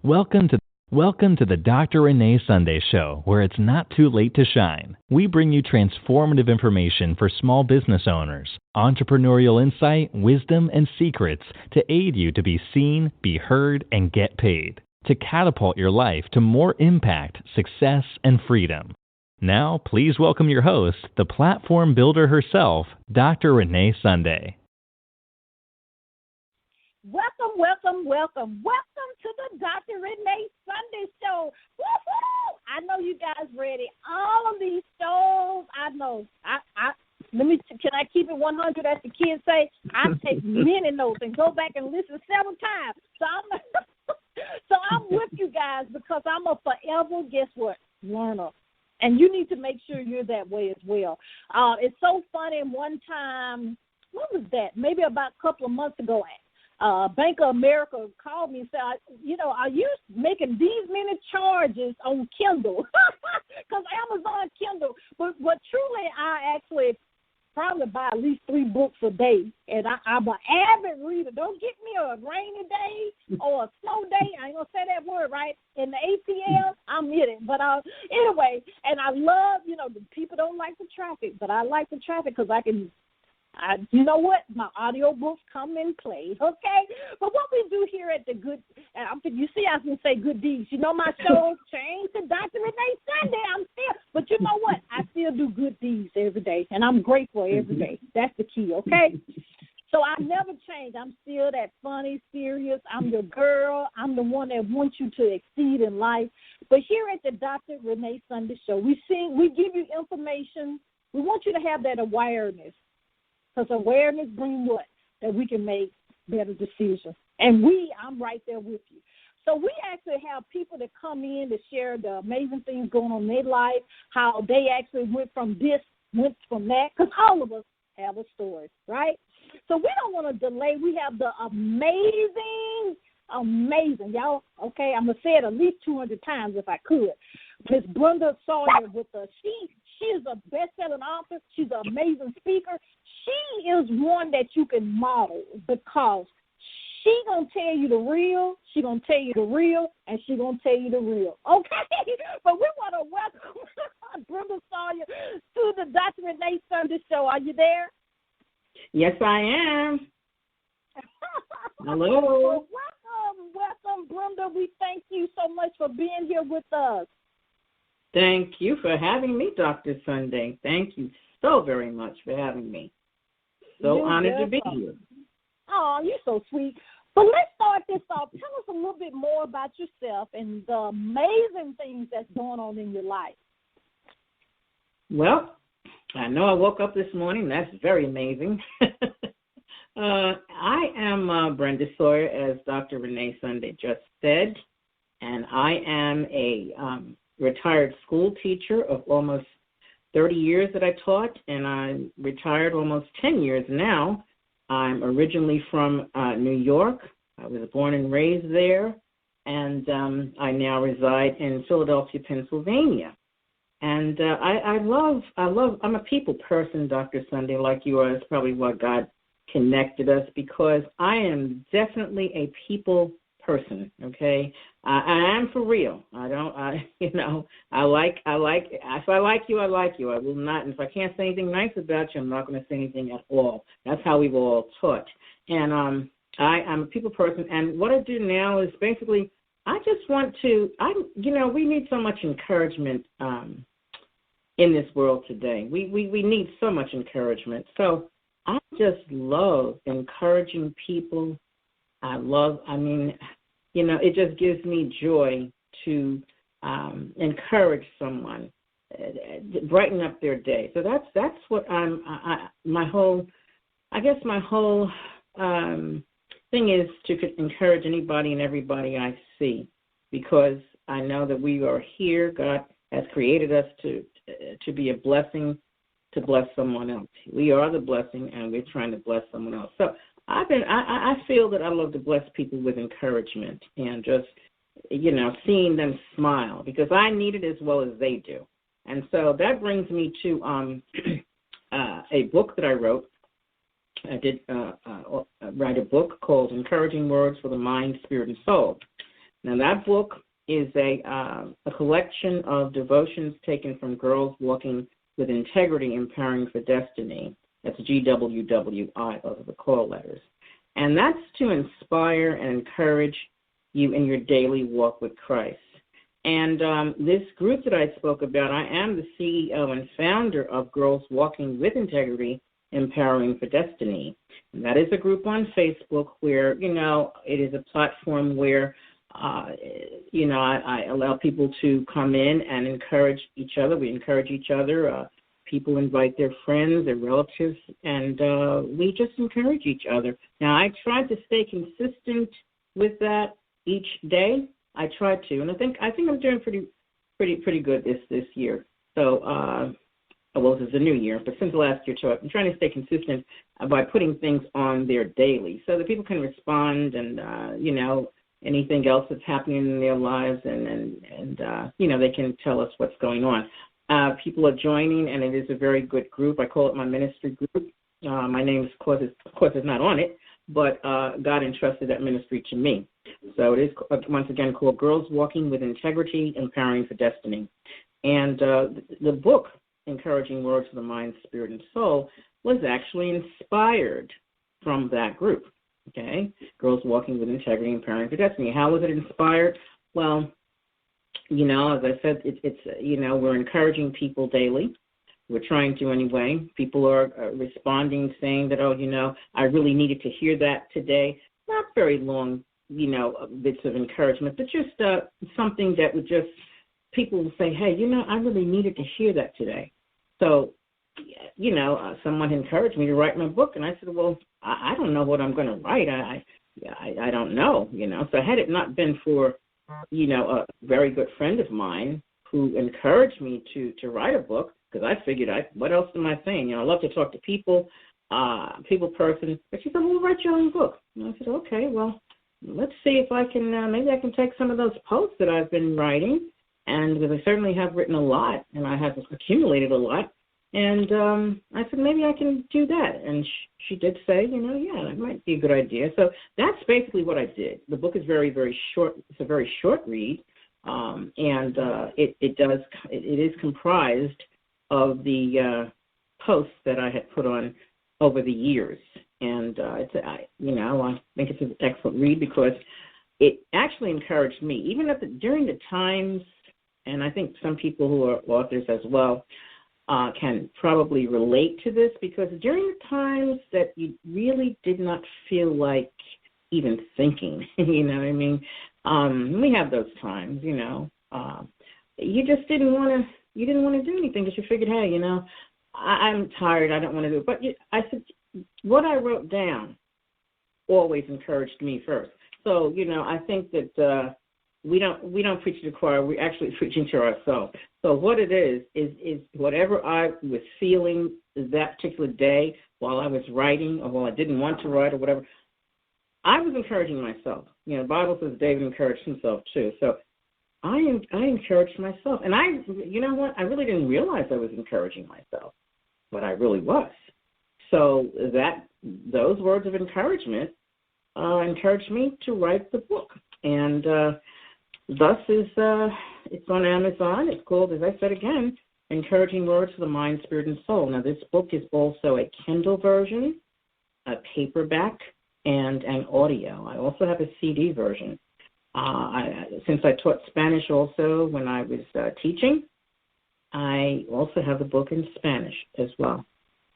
Welcome to the Dr. Renee Sunday Show, where it's not too late to shine. We bring you transformative information for small business owners, entrepreneurial insight, wisdom, and secrets to aid you to be seen, be heard, and get paid, to catapult your life to more impact, success, and freedom. Now, please welcome your host, the platform builder herself, Dr. Renee Sunday. Welcome to the Dr. Renee Sunday Show. Woo-hoo! I know you guys ready. All of these shows, I know. Can I keep it 100 as the kids say? I take many notes and go back and listen several times. So I'm with you guys because I'm a forever, guess what, learner. And you need to make sure you're that way as well. It's so funny. One time, what was that? Maybe about a couple of months ago, Bank of America called me and said, are you making these many charges on Kindle? Because Amazon Kindle. But truly, I actually probably buy at least 3 books a day. And I'm an avid reader. Don't get me a rainy day or a snow day. I ain't going to say that word, right? In the ATL, I'm in it. But anyway, and I love, the people don't like the traffic, but I like the traffic because you know what? My audiobooks come and play, okay? But what we do here at the Good, you see I can say Good Deeds. You know my show changed to Dr. Renee Sunday. But you know what? I still do good deeds every day, and I'm grateful every day. That's the key, okay? So I never change. I'm still that funny, serious. I'm your girl. I'm the one that wants you to exceed in life. But here at the Dr. Renee Sunday Show, we give you information. We want you to have that awareness. Because awareness brings what? That we can make better decisions. And I'm right there with you. So we actually have people that come in to share the amazing things going on in their life, how they actually went from this, went from that, because all of us have a story, right? So we don't want to delay. We have the amazing, y'all, okay, I'm going to say it at least 200 times if I could, Miss Brenda Sawyer with us. She is a best-selling author. She's an amazing speaker. She is one that you can model because she's going to tell you the real, she's going to tell you the real, and she's going to tell you the real. Okay? But we want to welcome Brenda Sawyer to the Dr. Renee Sunday Show. Are you there? Yes, I am. Hello. Welcome, Brenda. We thank you so much for being here with us. Thank you for having me, Dr. Sunday. Thank you so very much for having me. So honored to be here. Oh, you're so sweet. But let's start this off. Tell us a little bit more about yourself and the amazing things that's going on in your life. Well, I know I woke up this morning. That's very amazing. I am Brenda Sawyer, as Dr. Renee Sunday just said, and I am a retired school teacher of almost 30 years that I taught, and I'm retired almost 10 years now. I'm originally from New York. I was born and raised there, and I now reside in Philadelphia, Pennsylvania. And I'm a people person, Dr. Sunday, like you are. That's probably what God connected us, because I am definitely a people person, okay? I am for real. If I like you, I like you. I will not, and if I can't say anything nice about you, I'm not going to say anything at all. That's how we've all taught. And I'm a people person, and what I do now is basically, I just want to, we need so much encouragement in this world today. We need so much encouragement. So I just love encouraging people. It just gives me joy to encourage someone, brighten up their day. So that's what my whole thing is, to encourage anybody and everybody I see, because I know that we are here. God has created us to be a blessing, to bless someone else. We are the blessing, and we're trying to bless someone else. So I feel that I love to bless people with encouragement and just, seeing them smile, because I need it as well as they do. And so that brings me to a book that I wrote. I did write a book called Encouraging Words for the Mind, Spirit, and Soul. Now, that book is a collection of devotions taken from Girls Walking with Integrity, Empowering for Destiny. That's GWWI, those are the call letters. And that's to inspire and encourage you in your daily walk with Christ. And this group that I spoke about, I am the CEO and founder of Girls Walking with Integrity, Empowering for Destiny. And that is a group on Facebook where, it is a platform where, I allow people to come in and encourage each other. We encourage each other. People invite their friends, their relatives, and we just encourage each other. Now, I try to stay consistent with that each day. I try to, and I think I'm doing pretty good this year. So, this is a new year, but since last year, too, I'm trying to stay consistent by putting things on there daily so that people can respond and, anything else that's happening in their lives, and they can tell us what's going on. People are joining, and it is a very good group. I call it my ministry group. My name, of course, is not on it, but God entrusted that ministry to me. So it is, once again, called Girls Walking with Integrity, Empowering for Destiny. And the book, Encouraging Words for the Mind, Spirit, and Soul, was actually inspired from that group, okay? Girls Walking with Integrity, Empowering for Destiny. How was it inspired? Well, as I said, it's we're encouraging people daily. We're trying to anyway. People are responding, saying that, I really needed to hear that today. Not very long, bits of encouragement, but just something that would just, people will say, hey, I really needed to hear that today. So, someone encouraged me to write my book, and I said, well, I don't know what I'm going to write. I don't know, So had it not been for, a very good friend of mine who encouraged me to write a book, because I figured, what else am I saying? I love to talk to people, people person. But she said, well, write your own book. And I said, okay, well, let's see if I can, maybe I can take some of those posts that I've been writing, and because I certainly have written a lot, and I have accumulated a lot, and I said, maybe I can do that. And she did say, yeah, that might be a good idea. So that's basically what I did. The book is very, very short. It's a very short read, and it is comprised of the posts that I had put on over the years. And I think it's an excellent read because it actually encouraged me, even during the times, and I think some people who are authors as well can probably relate to this, because during the times that you really did not feel like even thinking, you know what I mean? We have those times, you just didn't want to do anything because you figured, hey, I'm tired, I don't want to do it. But I said, what I wrote down always encouraged me first. So, I think that we don't preach to the choir. We're actually preaching to ourselves. So what it is whatever I was feeling that particular day while I was writing or while I didn't want to write or whatever, I was encouraging myself. The Bible says David encouraged himself too. So I encouraged myself. And you know what? I really didn't realize I was encouraging myself, but I really was. So those words of encouragement encouraged me to write the book. And thus it's on Amazon. It's called, as I said again, Encouraging Words for the Mind, Spirit, and Soul. Now, this book is also a Kindle version, a paperback, and an audio. I also have a CD version. Since I taught Spanish also when I was teaching, I also have the book in Spanish as well.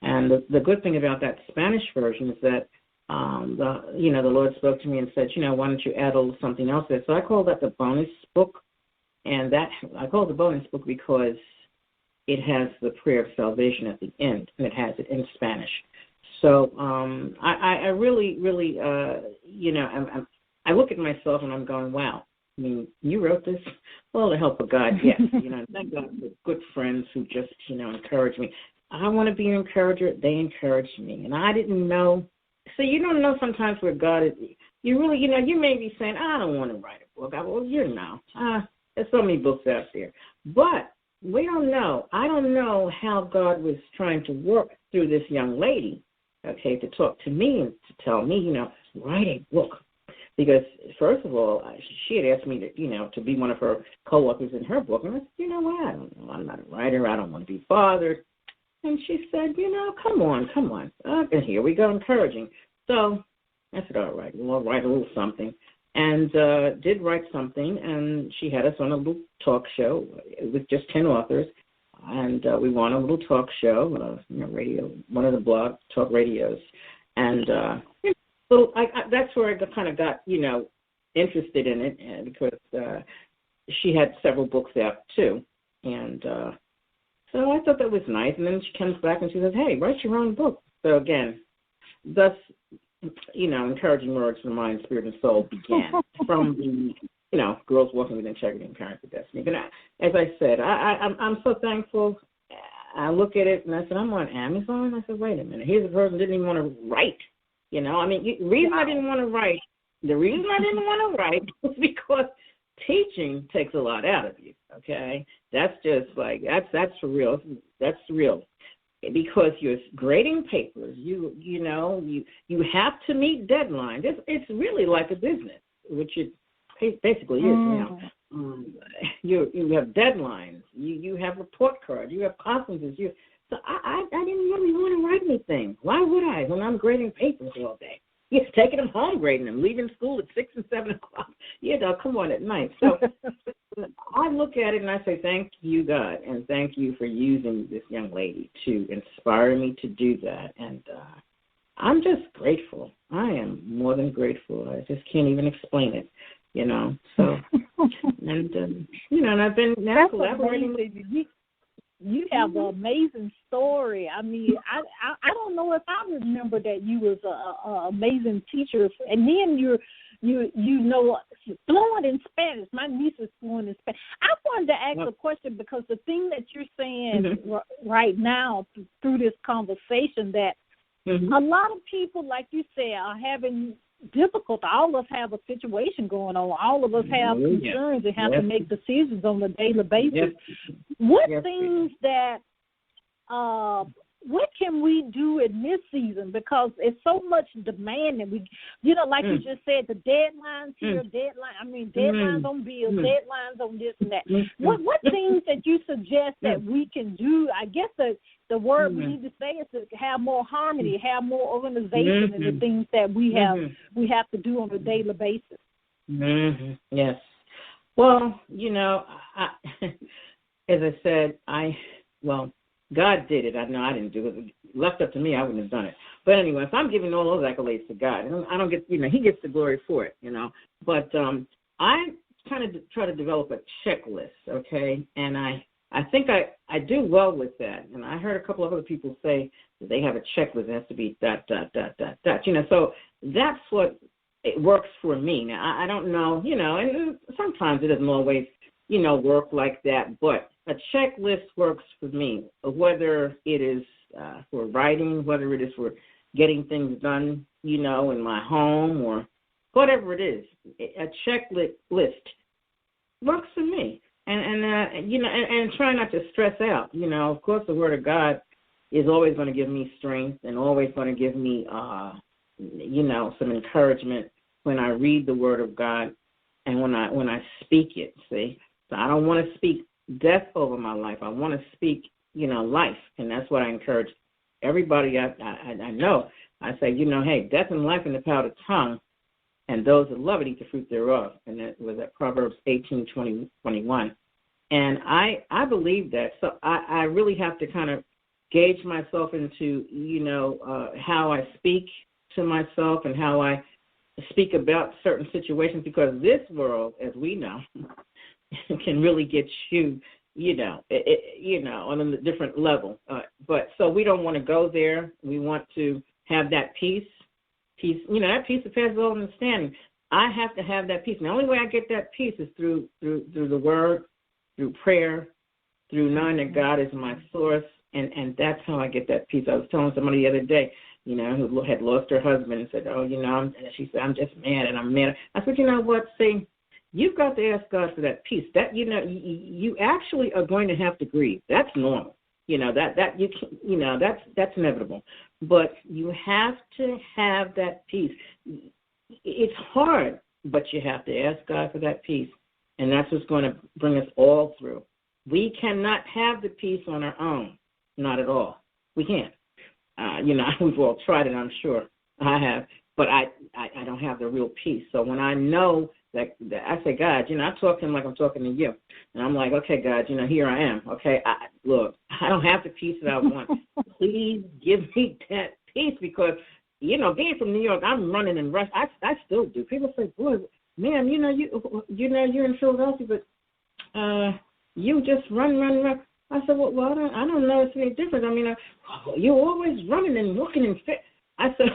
And the good thing about that Spanish version is that the Lord spoke to me and said, why don't you add a little something else there? So I call that the bonus book, and I call it the bonus book because it has the prayer of salvation at the end, and it has it in Spanish. So I really, really, I look at myself and I'm going, wow. I mean, you wrote this? Well, the help of God, yes. Thank God for good friends who just, encourage me. I want to be an encourager. They encouraged me, and I didn't know. So you don't know sometimes where God is. You really, you may be saying, I don't want to write a book. There's so many books out there. But we don't know. I don't know how God was trying to work through this young lady, okay, to talk to me and to tell me, write a book. because first of all, she had asked me to be one of her co-authors in her book, and I said, you know what, I don't know, I'm not a writer, I don't want to be bothered. And she said, come on. And here we go, encouraging. So I said, all right, well, I'll write a little something. And did write something, and she had us on a little talk show with just 10 authors. And we were on a little talk show, radio, one of the blog talk radios. And that's where I kind of got, interested in it, because she had several books out, too. And so I thought that was nice. And then she comes back and she says, hey, write your own book. So, again, thus, encouraging words for mind, spirit, and soul began from the, Girls Walking with Integrity and Parents with Destiny. But as I said, I'm so thankful. I look at it and I said, I'm on Amazon. I said, wait a minute. Here's a person who didn't even want to write. The reason I didn't want to write was because teaching takes a lot out of you, okay? That's just that's for real. That's real. Because you're grading papers, you have to meet deadlines. It's really like a business, which it basically is. You have deadlines. You have report cards. You have conferences. So I didn't really want to write anything. Why would I when I'm grading papers all day? You're taking them home, grading them, leaving school at 6 and 7 o'clock. Come on at night. So I look at it and I say, thank you, God, and thank you for using this young lady to inspire me to do that. And I'm just grateful. I am more than grateful. I just can't even explain it, So, and I've been now collaborating with you. You have an amazing story. I mean, I don't know if I remember that you was a amazing teacher, and then you're fluent in Spanish. My niece is fluent in Spanish. I wanted to ask a question, because the thing that you're saying right now through this conversation, that a lot of people, like you said, are having difficult. All of us have a situation going on. All of us have concerns and have to make decisions on a daily basis. What things that, what can we do in this season? Because it's so much demand, and we, like you just said, the deadlines here, deadlines on bills, deadlines on this and that. What things that you suggest that we can do? I guess the word we need to say is to have more harmony, have more organization in the things that we have to do on a daily basis. Yes. Well, as I said, God did it. I know I didn't do it. Left up to me, I wouldn't have done it. But anyway, if I'm giving all those accolades to God, I don't get, He gets the glory for it, But I kind of try to develop a checklist, okay? And I think I do well with that. And I heard a couple of other people say that they have a checklist. It has to be ... So that's what it works for me. Now, I don't know, and sometimes it doesn't always, work like that. But a checklist works for me, whether it is for writing, whether it is for getting things done, in my home, or whatever it is. A checklist works for me. And try not to stress out. Of course, the Word of God is always going to give me strength and always going to give me, some encouragement when I read the Word of God and when I speak it. See, so I don't want to speak death over my life. I want to speak, life, and that's what I encourage everybody. I know. I say, hey, death and life in the power of the tongue, and those that love it eat the fruit thereof. And that was at Proverbs 18:20-21. And I believe that. So I really have to kind of gauge myself into, how I speak to myself and how I speak about certain situations, because this world, as we know, can really get you, on a different level. But so we don't want to go there. We want to have that peace, that peace that passes all understanding. I have to have that peace. And the only way I get that peace is through the Word, through prayer, through knowing that God is my source, and that's how I get that peace. I was telling somebody the other day, who had lost her husband, and said, she said, I'm just mad, and I'm mad. I said, you know what, see, you've got to ask God for that peace. That, you actually are going to have to grieve. That's normal. That's inevitable. But you have to have that peace. it's hard, but you have to ask God for that peace, and that's what's going to bring us all through. We cannot have the peace on our own, not at all. We can't. We've all tried it, I'm sure. I have, but I don't have the real peace. So when I know that I say, God, I talk to him like I'm talking to you. And I'm like, okay, God, here I am. Okay, look, I don't have the peace that I want. Please give me that peace because, being from New York, I'm running and rush. I still do. People say, boy, man, you're in Philadelphia, but you just run. I said, well, I don't know it's any different. I mean, you're always running and looking and fit. I said,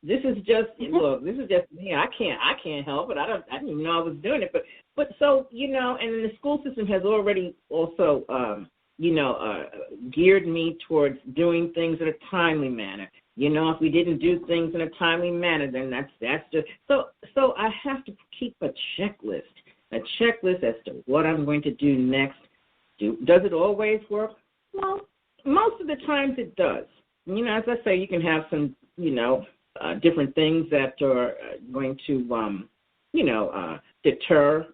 this is just me. I can't help it. I didn't even know I was doing it. But so, and the school system has already also, geared me towards doing things in a timely manner. If we didn't do things in a timely manner, then that's just, so I have to keep a checklist as to what I'm going to do next. Does it always work? Well, most of the times it does. As I say, you can have some, different things that are going to, deter,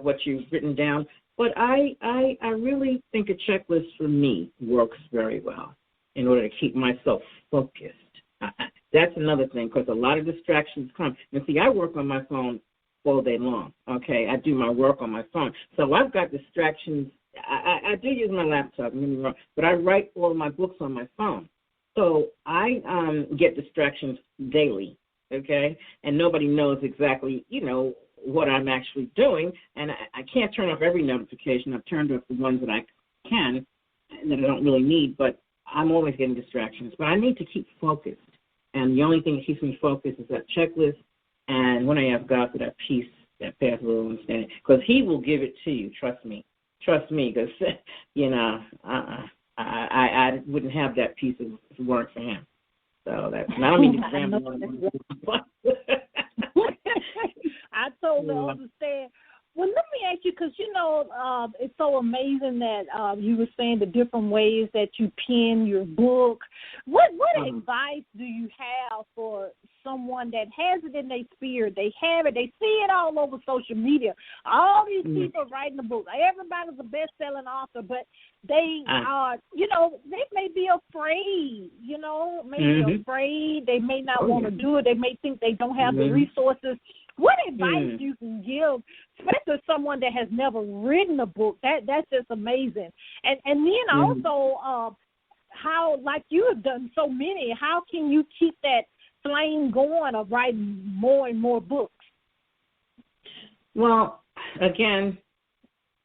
what you've written down. But I really think a checklist for me works very well in order to keep myself focused. That's another thing, because a lot of distractions come. And see, I work on my phone all day long, okay? I do my work on my phone. So I've got distractions. I do use my laptop, but I write all of my books on my phone. So I get distractions daily, okay? And nobody knows exactly, what I'm actually doing. And I can't turn off every notification. I've turned off the ones that I can and that I don't really need, but I'm always getting distractions. But I need to keep focused. And the only thing that keeps me focused is that checklist. And when I ask God for that peace, that passes all understanding, because he will give it to you, trust me. Trust me, because, I wouldn't have that peace if it weren't for him. So that's, and I don't mean to ramble on. I totally understand. Well, let me ask you, because, it's so amazing that you were saying the different ways that you pen your book. What advice do you have for someone that has it in their spirit? They have it. They see it all over social media. All these people writing a book. Everybody's a best-selling author, but they are, they may be afraid, afraid. They may not want to do it. They may think they don't have the resources. What advice you can give, especially someone that has never written a book? That's just amazing. And then also how, like you have done so many, how can you keep that flame going of writing more and more books? Well, again,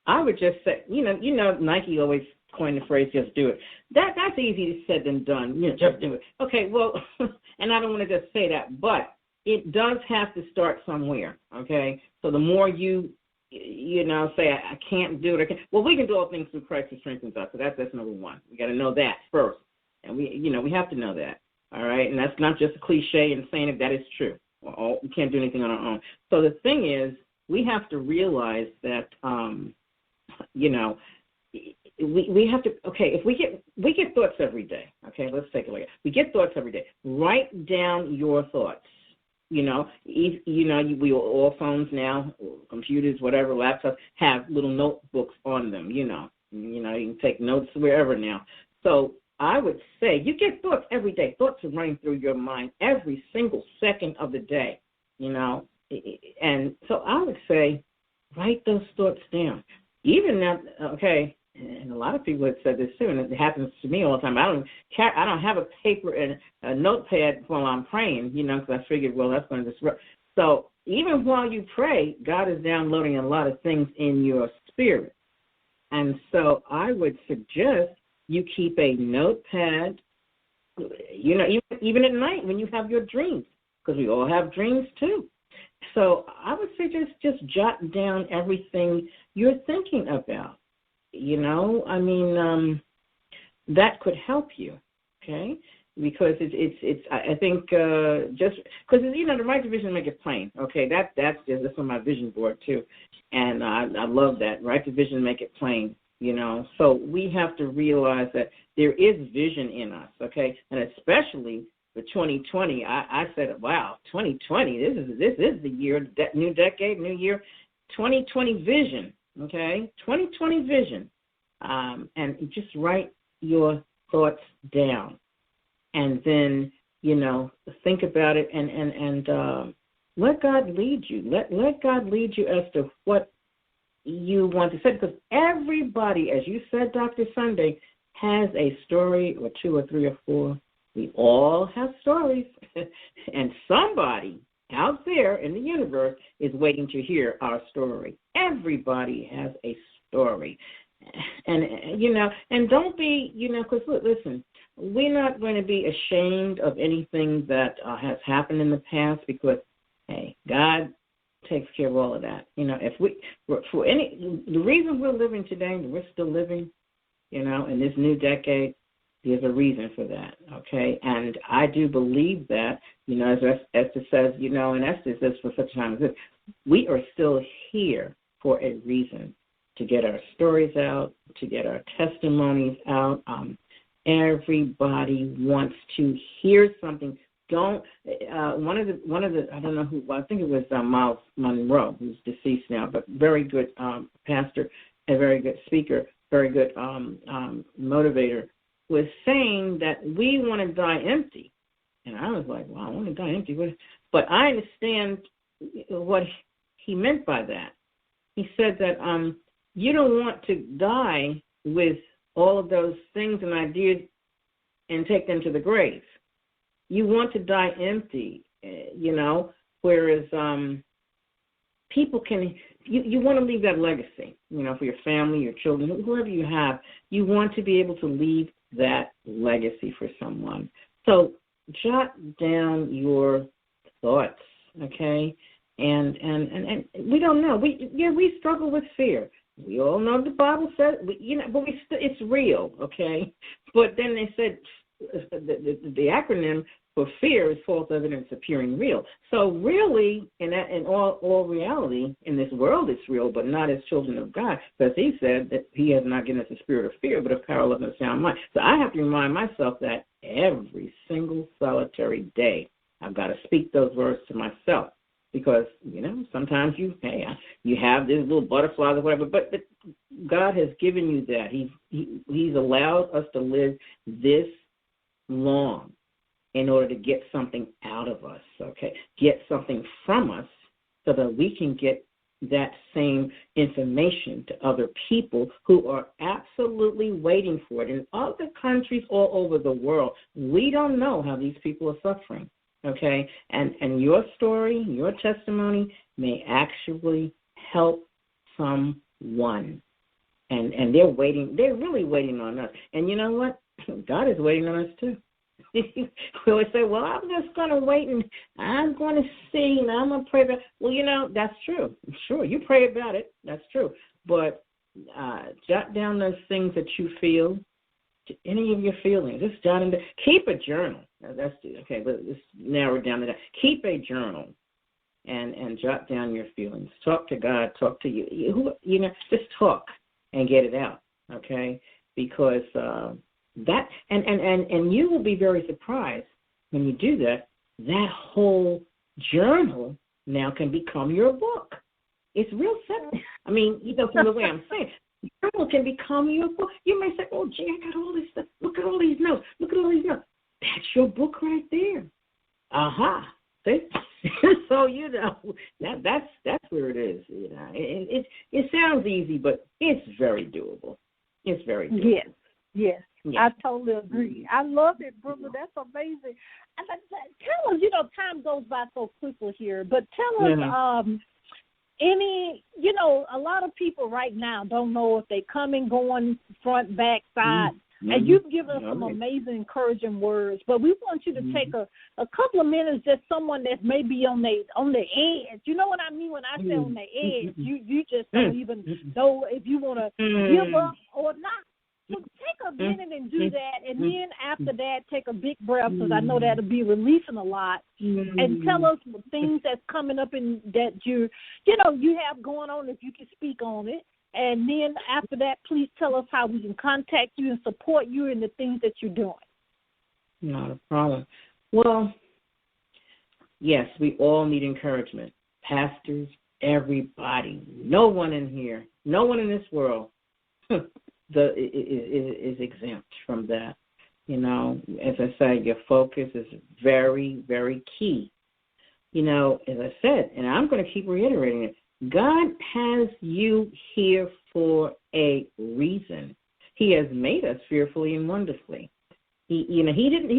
I would just say, Nike always coined the phrase, just do it. That's easy said than done. Just do it. Okay, well, and I don't want to just say that, but it does have to start somewhere, okay? So the more you say, I can't do it. Well, we can do all things through Christ who strengthens us. So that's number one. We got to know that first. And we have to know that, all right? And that's not just a cliche and saying it, that is true. We can't do anything on our own. So the thing is, we have to realize that, we have to, okay, if we get thoughts every day, okay, let's take a look. We get thoughts every day. Write down your thoughts. We all phones now, computers, whatever, laptops, have little notebooks on them, you can take notes wherever now. So I would say you get thoughts every day. Thoughts are running through your mind every single second of the day, And so I would say write those thoughts down. Even now, okay, and a lot of people have said this too, and it happens to me all the time. I don't have a paper and a notepad while I'm praying, because I figured, well, that's going to disrupt. So even while you pray, God is downloading a lot of things in your spirit. And so I would suggest you keep a notepad, even at night when you have your dreams, because we all have dreams too. So I would say just jot down everything you're thinking about. That could help you, okay? Because it's I think just because the right division make it plain, okay? That's on my vision board too, and I love that. Right division make it plain, So we have to realize that there is vision in us, okay? And especially for 2020, I said, wow, 2020, this is the year, new decade, new year, 2020 vision, okay? 2020 vision. And just write your thoughts down. And then, think about it and let God lead you. Let God lead you as to what you want to say. Because everybody, as you said, Dr. Sunday, has a story or two or three or four. We all have stories. And somebody out there in the universe is waiting to hear our story. Everybody has a story. And, and don't be, because listen, we're not going to be ashamed of anything that has happened in the past because, hey, God takes care of all of that. If the reason we're living today, we're still living, in this new decade, there's a reason for that, okay? And I do believe that, as Esther says, and Esther says for such a time as this, we are still here for a reason, to get our stories out, to get our testimonies out. Everybody wants to hear something. Don't one of the I don't know who, I think it was Miles Monroe, who's deceased now, but very good pastor, a very good speaker, very good motivator, was saying that we want to die empty. And I was like, wow, I want to die empty. But I understand what he meant by that. He said that you don't want to die with all of those things and ideas and take them to the grave. You want to die empty, whereas people can, you want to leave that legacy, for your family, your children, whoever you have. You want to be able to leave that legacy for someone. So jot down your thoughts, okay? And we don't know. We struggle with fear. We all know the Bible says, but it's real, okay? But then they said the acronym for fear is false evidence appearing real. So really, in all reality, in this world it's real, but not as children of God, because he said that he has not given us a spirit of fear, but of power, love, and a sound mind. So I have to remind myself that every single solitary day I've got to speak those words to myself. Because, sometimes you have these little butterflies or whatever, but God has given you that. He's allowed us to live this long in order to get something out of us, okay? Get something from us so that we can get that same information to other people who are absolutely waiting for it. In other countries all over the world, we don't know how these people are suffering. Okay, and your story, your testimony may actually help someone, and they're waiting. They're really waiting on us. And you know what? God is waiting on us too. We always say, "Well, I'm just going to wait and I'm going to see and I'm going to pray about." Well, that's true. Sure, you pray about it. That's true. But jot down those things that you feel. Any of your feelings, just jot them down. Keep a journal. Let's narrow it down to that. Keep a journal and jot down your feelings. Talk to God. Talk to you. Just talk and get it out. Okay, because that and you will be very surprised when you do that. That whole journal now can become your book. It's real simple. I mean, from the way I'm saying. Journal can become your book. You may say, "Oh, gee, I got all this stuff. Look at all these notes. Look at all these notes." That's your book right there. Aha. See? So that's where it is. It sounds easy, but it's very doable. It's very doable. Yes. I totally agree. I love it, Brenda. That's amazing. Tell us, time goes by so quickly here, but tell us, a lot of people right now don't know if they coming, going, front, back, side. Mm-hmm. And you've given us some amazing, encouraging words. But we want you to take a couple of minutes, just someone that may be on the edge. You know what I mean when I say on the edge? You just don't even know if you want to give up or not. So take a minute and do that, and then after that, take a big breath, because I know that'll be releasing a lot, and tell us the things that's coming up and that you have going on, if you can speak on it. And then after that, please tell us how we can contact you and support you in the things that you're doing. Not a problem. Well, yes, we all need encouragement. Pastors, everybody, no one in here, no one in this world is exempt from that. You know, as I said, your focus is very, very key. You know, as I said, and I'm going to keep reiterating it, God has you here for a reason. He has made us fearfully and wonderfully. He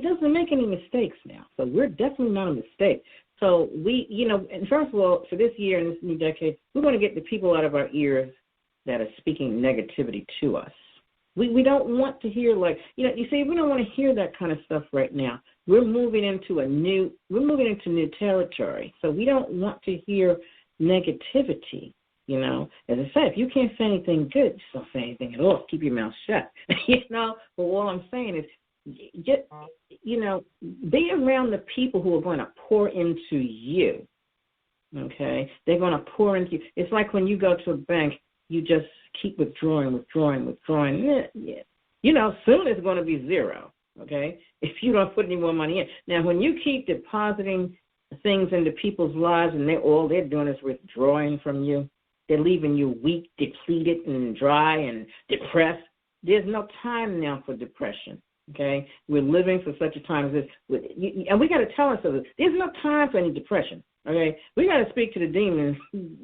doesn't make any mistakes now. So we're definitely not a mistake. So we, and first of all, for this year and this new decade, we're going to get the people out of our ears that are speaking negativity to us. We don't want to hear we don't want to hear that kind of stuff right now. We're moving into new territory. So we don't want to hear negativity. You know, as I said, if you can't say anything good, just don't say anything at all. Keep your mouth shut. But all I'm saying is, just, be around the people who are going to pour into you. Okay, they're going to pour into you. It's like when you go to a bank, you just keep withdrawing. Soon it's going to be zero. Okay, if you don't put any more money in. Now, when you keep depositing things into people's lives and all they're doing is withdrawing from you, they're leaving you weak, depleted, and dry and depressed. There's no time now for depression. Okay, we're living for such a time as this, and we got to tell ourselves there's no time for any depression. Okay, we got to speak to the demons,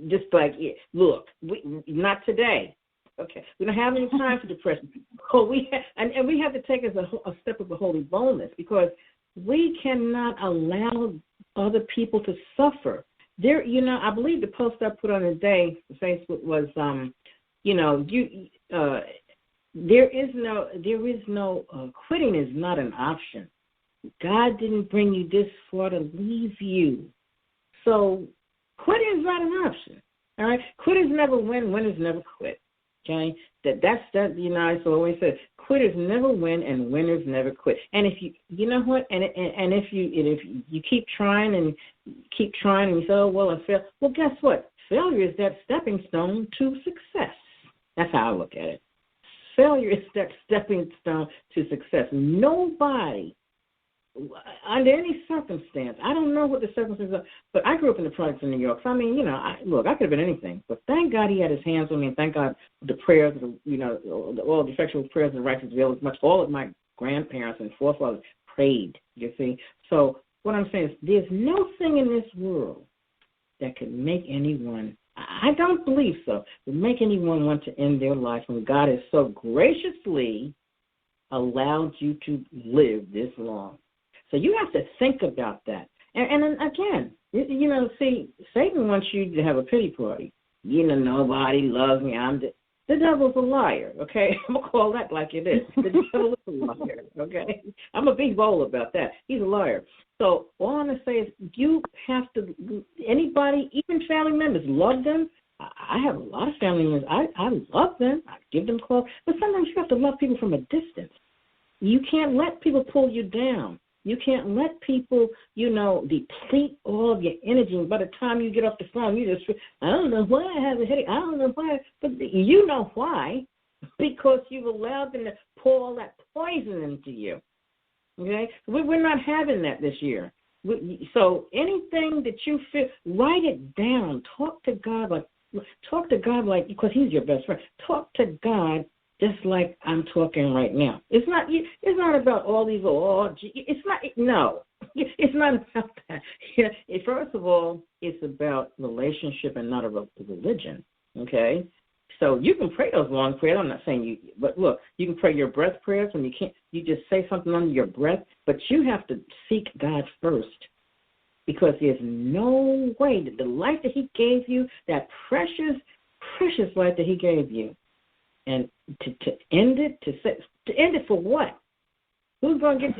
just like, look, not today. Okay, we don't have any time for depression. We have to take as a step of the holy boldness, because we cannot allow other people to suffer. There, I believe the post I put on today, Facebook, was, there is no quitting is not an option. God didn't bring you this far to leave you. So quitting is not an option. All right? Quitters never win, winners never quit. Okay? That's I always say, quitters never win and winners never quit. And if if you keep trying and you say, oh, well, I failed. Well, guess what? Failure is that stepping stone to success. That's how I look at it. Failure is that stepping stone to success. Nobody, under any circumstance, I don't know what the circumstances are, but I grew up in the projects in New York. So, I mean, I could have been anything. But thank God he had his hands on me, and thank God the prayers, all the effectual prayers of the righteous avail as much. All of my grandparents and forefathers prayed, you see. So what I'm saying is there's no thing in this world that could make anyone, I don't believe so, would make anyone want to end their life when God has so graciously allowed you to live this long. So you have to think about that. And again, see, Satan wants you to have a pity party. Nobody loves me. The devil's a liar, okay? I'm going to call that like it is. The devil is a liar, okay? I'm going to be bold about that. He's a liar. So all I'm going to say is you have to, anybody, even family members, love them. I have a lot of family members. I love them. I give them calls. But sometimes you have to love people from a distance. You can't let people pull you down. You can't let people, deplete all of your energy. And by the time you get off the phone, you just, I don't know why I have a headache. I don't know why. But you know why. Because you've allowed them to pour all that poison into you. Okay? We're not having that this year. So anything that you feel, write it down. Talk to God like, because he's your best friend. Talk to God just like I'm talking right now. It's not about all these, it's not about that. First of all, it's about relationship and not a religion, okay? So you can pray those long prayers. I'm not saying but look, you can pray your breath prayers when you just say something under your breath, but you have to seek God first, because there's no way that the life that he gave you, that precious, precious life that he gave you, and to end it for what? Who's going to get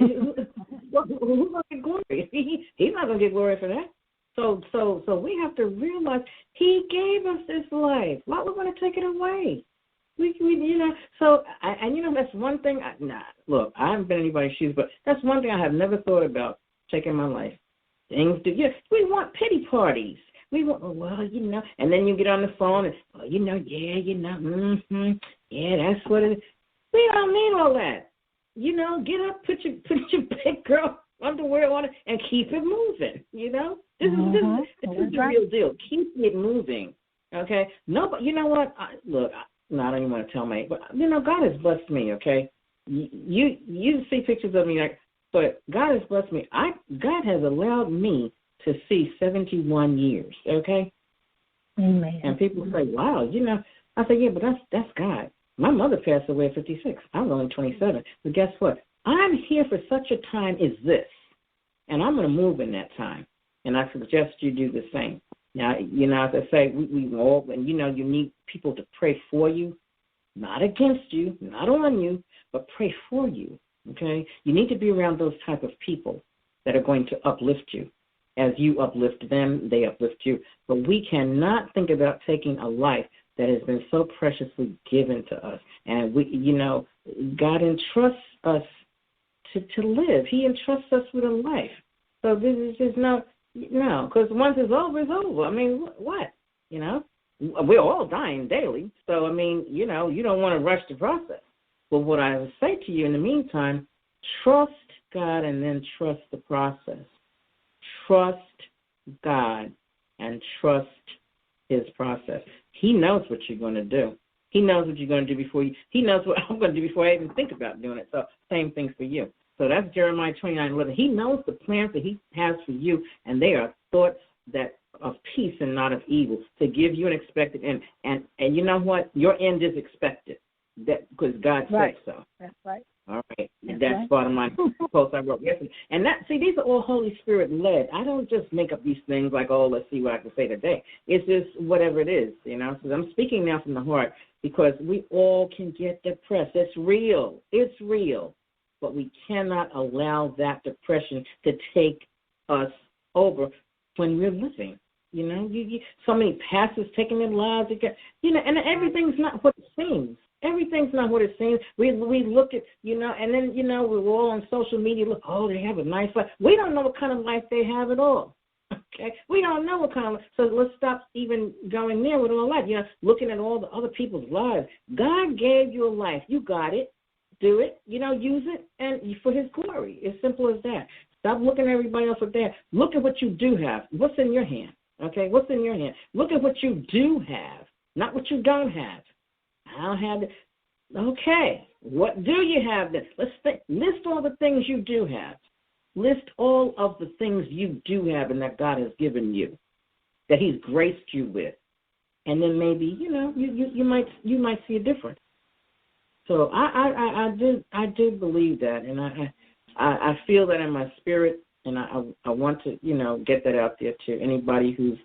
glory? He's not going to get glory for that. So we have to realize he gave us this life. Why we're going to take it away? So that's one thing. Look, I haven't been in anybody's shoes, but that's one thing I have never thought about, taking my life. We want pity parties. We want, and then you get on the phone and, that's what it is. We don't need all that. Get up, put your big girl underwear on it, and keep it moving. You know, this is the real deal. Keep it moving. Okay. No, but you know what? I don't even want to tell me, but you know, God has blessed me. Okay. You see pictures of me, but God has blessed me. God has allowed me to see 71 years. Okay. Amen. And people say, "Wow, you know," I say, "Yeah, but that's God." My mother passed away at 56. I was only 27. But guess what? I'm here for such a time as this, and I'm going to move in that time. And I suggest you do the same. Now, you know, as I say, we all, and you know, you need people to pray for you, not against you, not on you, but pray for you. Okay? You need to be around those type of people that are going to uplift you. As you uplift them, they uplift you. But we cannot think about taking a life that has been so preciously given to us. And we, you know, God entrusts us to live. He entrusts us with a life. So this is just no, because once it's over, it's over. I mean, what? You know, we're all dying daily. So, I mean, you know, you don't want to rush the process. But what I would say to you in the meantime, trust God and then trust the process. Trust God and trust His process. He knows what you're going to do. He knows what you're going to do before you. He knows what I'm going to do before I even think about doing it. So same thing for you. So that's Jeremiah 29:11. He knows the plans that He has for you, and they are thoughts that of peace and not of evil, to give you an expected end. And you know what? Your end is expected, that because God said so. That's right. All right. That's part of my post I wrote yesterday. And these are all Holy Spirit led. I don't just make up these things like, oh, let's see what I can say today. It's just whatever it is, you know. So I'm speaking now from the heart because we all can get depressed. It's real. It's real. But we cannot allow that depression to take us over when we're living. You know, you so many pastors taking their lives. You know, and everything's not what it seems. Everything's not what it seems. We look at, you know, and then, you know, we're all on social media. Look, oh, they have a nice life. We don't know what kind of life they have at all. Okay? We don't know what kind of life. So let's stop even going there with all life. You know, looking at all the other people's lives. God gave you a life. You got it. Do it. You know, use it and for His glory. As simple as that. Stop looking at everybody else with that. Look at what you do have. What's in your hand? Okay? What's in your hand? Look at what you do have, not what you don't have. I don't have it. Okay, what do you have then? Let's list all the things you do have. List all of the things you do have and that God has given you, that He's graced you with, and then maybe, you know, you might see a difference. So I do believe that, and I feel that in my spirit, and I want to, you know, get that out there to anybody who's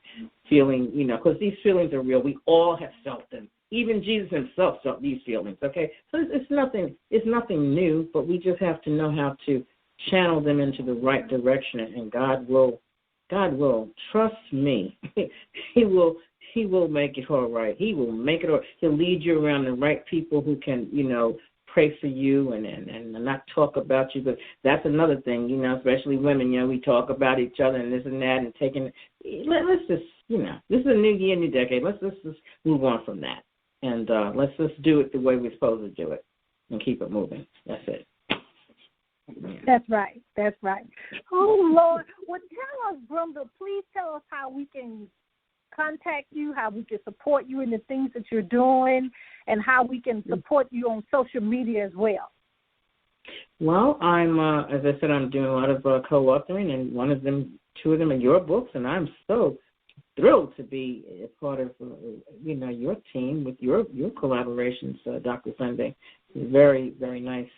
feeling, you know, because these feelings are real. We all have felt them. Even Jesus Himself felt these feelings, okay? So it's nothing new, but we just have to know how to channel them into the right direction, and God will trust me. He will make it all right. He will make it all. He'll lead you around the right people who can, you know, pray for you and not talk about you. But that's another thing, you know, especially women, you know, we talk about each other and this and that and taking. Let's just, you know, this is a new year, new decade. Let's just move on from that. And let's just do it the way we're supposed to do it and keep it moving. That's it. That's right. That's right. Oh, Lord. Well, tell us, Brenda, please tell us how we can contact you, how we can support you in the things that you're doing, and how we can support you on social media as well. Well, I'm, as I said, I'm doing a lot of co-authoring, and two of them are your books, and I'm so thrilled to be a part of, you know, your team with your collaborations, Dr. Sunday. Very, very nice,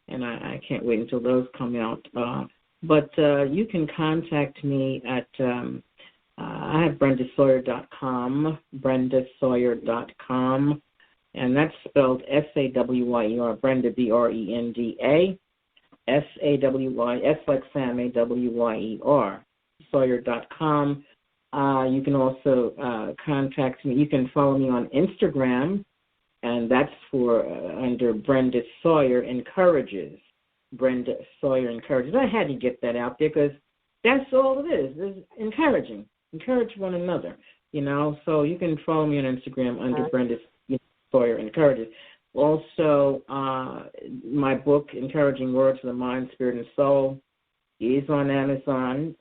and I can't wait until those come out. But you can contact me at, I have BrendaSawyer.com, BrendaSawyer.com, and that's spelled SAWYER, Brenda, BRENDA, SAWY, S like Sam, AWYER, Sawyer.com. You can also contact me. You can follow me on Instagram, and that's for under Brenda Sawyer Encourages. Brenda Sawyer Encourages. I had to get that out there because that's all it is. It's encouraging. Encourage one another, you know. So you can follow me on Instagram under Brenda Sawyer Encourages. Also, my book, Encouraging Words for the Mind, Spirit, and Soul. is on Amazon.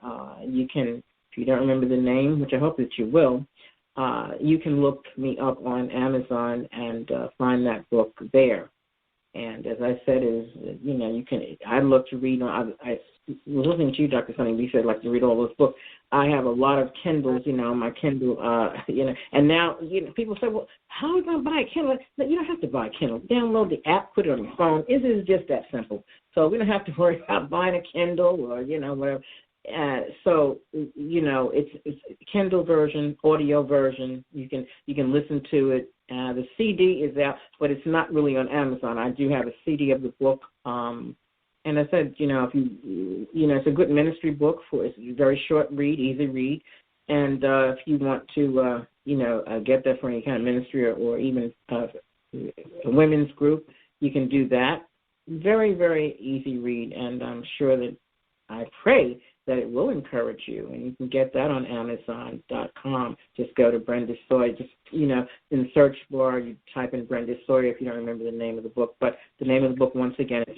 You can, if you don't remember the name, which I hope that you will, you can look me up on Amazon and find that book there. And as I said, you can. I love to read. I was listening to you, Dr. Sunny. You said like to read all those books. I have a lot of Kindles, my Kindle, and now, people say, well, how are you going to buy a Kindle? No, you don't have to buy a Kindle. Download the app, put it on your phone. It is just that simple. So we don't have to worry about buying a Kindle or, whatever. It's Kindle version, audio version. You can listen to it. The CD is out, but it's not really on Amazon. I do have a CD of the book. And I said, if it's a good ministry book it's a very short read, easy read. And if you want to, get that for any kind of ministry or even a women's group, you can do that. Very, very easy read. And I'm sure that I pray that it will encourage you. And you can get that on Amazon.com. Just go to Brenda Sawyer. Just, in the search bar, you type in Brenda Sawyer if you don't remember the name of the book. But the name of the book, once again, is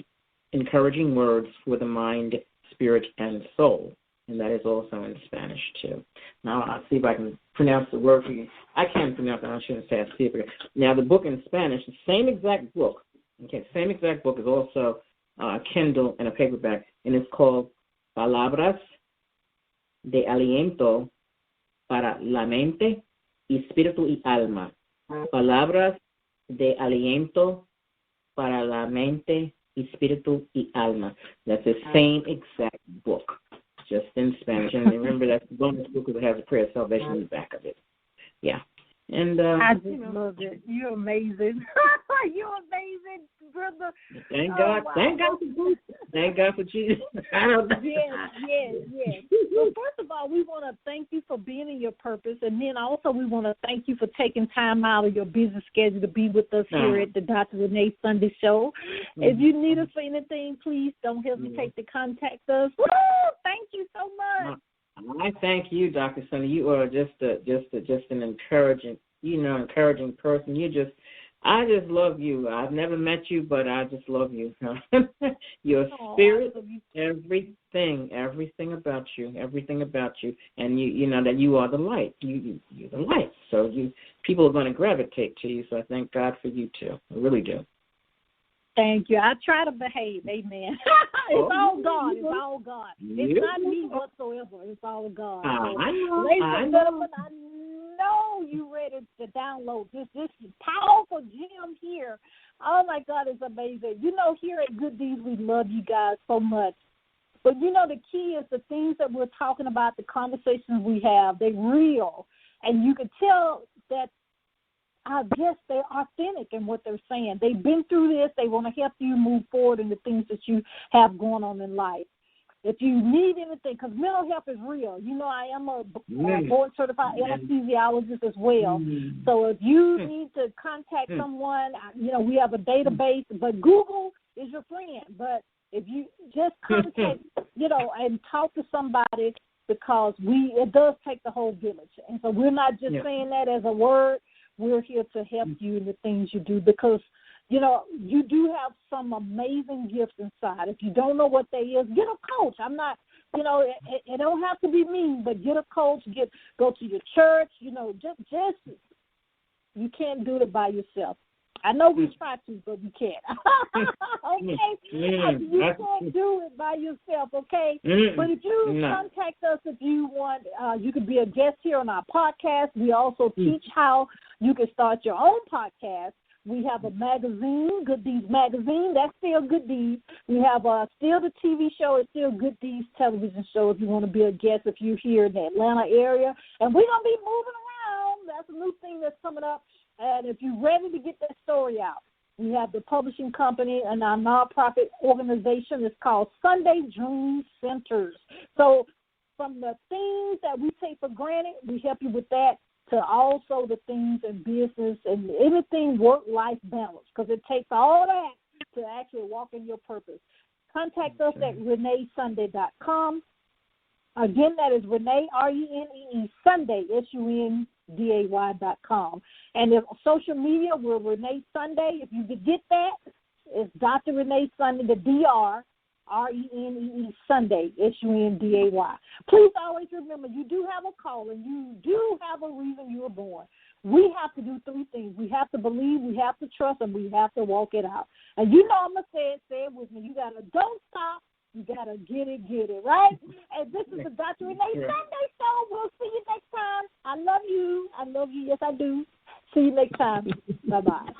Encouraging Words for the Mind, Spirit, and Soul. And that is also in Spanish, too. Now, I'll see if I can pronounce the word for you. I can't pronounce it. I shouldn't say I see it. Now, the book in Spanish, the same exact book, is also a Kindle and a paperback, and it's called Palabras de Aliento para la Mente, Espíritu y Alma. Palabras de Aliento para la Mente, Espíritu y Alma. That's the same exact book, just in Spanish. And remember, that's the bonus book that has a prayer of salvation in the back of it. Yeah. And I just love it. You're amazing. You're amazing, brother. Thank God. Wow. Thank God for Jesus. Thank God for Jesus. I don't know. Yes. Well, first of all, we want to thank you for being in your purpose, and then also we want to thank you for taking time out of your busy schedule to be with us here at the Dr. Renee Sunday Show. If you need us for anything, please don't hesitate to contact us. Woo! Thank you so much. I thank you, Dr. Sunny. You are just an encouraging person. I just love you. I've never met you, but I just love you. Your spirit, everything about you, and you know that you are the light. You're the light. So people are going to gravitate to you. So I thank God for you too. I really do. Thank you. I try to behave. Amen. It's all God. It's all God. It's not me whatsoever. It's all God. I know. I know you ready to download this powerful gem here. Oh, my God, it's amazing. Here at Good Deeds, we love you guys so much. But, the key is the things that we're talking about, the conversations we have, they're real. And you can tell that I guess they're authentic in what they're saying. They've been through this. They want to help you move forward in the things that you have going on in life. If you need anything, because mental health is real. I am a board-certified anesthesiologist as well. So if you need to contact someone, we have a database. But Google is your friend. But if you just contact, and talk to somebody, because it does take the whole village. And so we're not just saying that as a word. We're here to help you in the things you do because, you do have some amazing gifts inside. If you don't know what they is, get a coach. I'm not, it don't have to be me, but get a coach, go to your church, just you can't do it by yourself. I know we try to, but we can't. Okay? You can't do it by yourself, okay? But if you contact us, if you want, you could be a guest here on our podcast. We also teach how you can start your own podcast. We have a magazine, Good Deeds Magazine. That's still Good Deeds. We have still the TV show. It's still Good Deeds television show if you want to be a guest if you're here in the Atlanta area. And we're going to be moving around. That's a new thing that's coming up. And if you're ready to get that story out, we have the publishing company and our nonprofit organization. It's called Sunday Dream Centers. So from the things that we take for granted, we help you with that, to also the things in business and anything work-life balance, because it takes all that to actually walk in your purpose. Contact us at reneesunday.com. Again, that is Renee, RENEE, Sunday, SUNDAY.com. And if social media, we're Renee Sunday. If you could get that, it's Dr. Renee Sunday, the DR, RENEE Sunday, SUNDAY. Please always remember, you do have a calling. You do have a reason you were born. We have to do three things. We have to believe, we have to trust, and we have to walk it out. And you know I'm going to say it with me. You got to don't stop. You got to get it, right? And this is the Dr. Renee Sunday Show. We'll see you next time. I love you. Yes, I do. See you next time. Bye-bye.